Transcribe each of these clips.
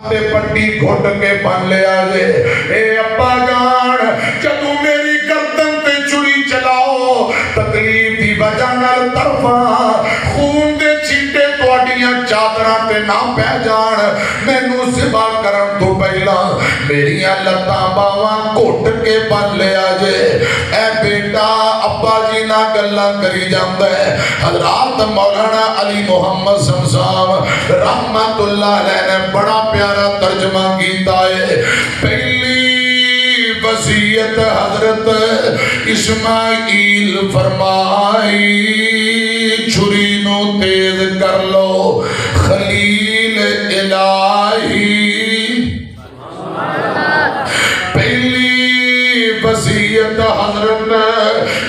تے پٹی گھٹ کے بن لیا جے اے ابا جان جدو میری گردن تے چھری چلاؤ تکلیف دی وجہ نال طرفاں خون دے چھینٹے تواڈیاں چادراں تے نہ پہ جان مینوں ذبح کرن تو پہلا میریاں لتاں باواں گھٹ کے بن لیا جے اے بیٹا ابا جی نہ گلاں کری جاندا ہے حضرات مولانا علی محمد صاحب رحمت اللہ علیہ نے بڑا پیارا ترجمہ کیتا ہے پہلی وصیت حضرت اسماعیل فرمائی چھری نو تیز کر لو خلیل الہی پہلی وصیت حضرت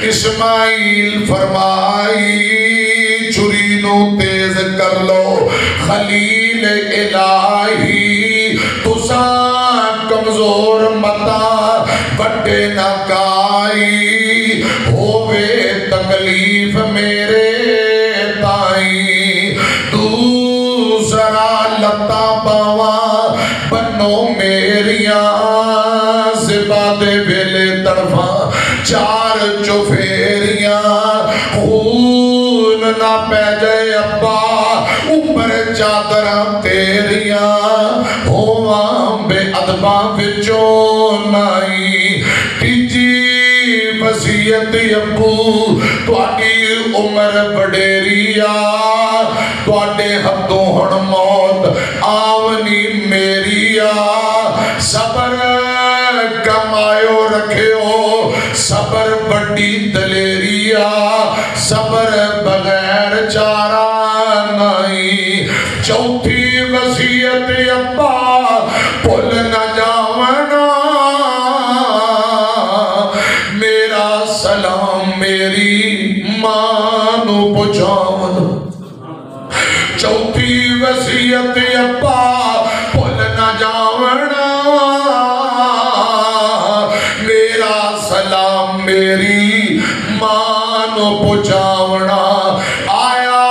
اسماعیل فرمائی چھری نو تیز کر لو خلیل الہی تساں کمزور متا بڑے نہ کائی ہووے تکلیف میرے تائیں دوسرا لتا باواں بنو میریاں زبا دے ویلے طرفاں چار چوفیریاں خون نہ پہ جائے ابا اوپر چادراں تیریاں ہواں بے ادباں وچوں نائی تیجی وصیت ابو تواڈی عمر وڈیریا تواڈے ہتھوں ہن موت آونی میریا صبر کمایو رکھیو صبر بڑی دلیریا صبر بغیر چارہ نہیں چوتھی وصیت ابا بھول نہ جاونا میرا سلام میری ماں نو پہنچاونا چوتھی وصیت ابا بھول نہ جاونا میرا سلام میری ماں نو پہنچاونا آیا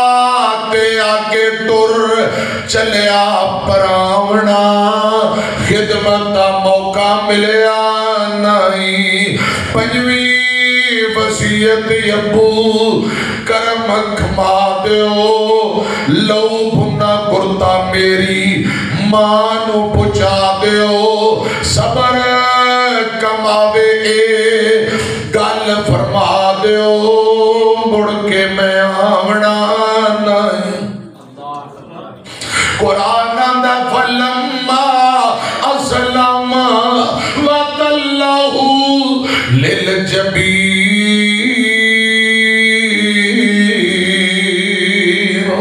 تے آگے ٹر چلیا پراونا خدمت کا موقع ملیا نہیں پنجویں وصیت ابو کرم کھما دیو لو بھنا کرتا میری ماں نو پہنچا دیو صبر کماوے اے گل فرما دیو مڑ کے میں آونا نہیں قرآن اندہ فلما اسلام وَتَلَّهُ لِلْجَبِينَ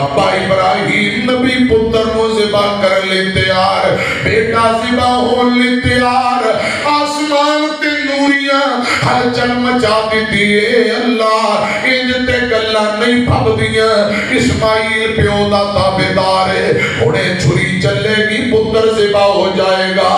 ابا ابراہیم نبی پتر نو ذبح کر لے تیار بیٹا ذبح ہو لے تیار آسمان تے نوریاں ہر چل مچا دیتی اے اللہ انجتے گلہ نہیں پھب دیا اسماعیل پیو دا تابدار ہے انہیں چھری چلے گی پتر ذبح ہو جائے گا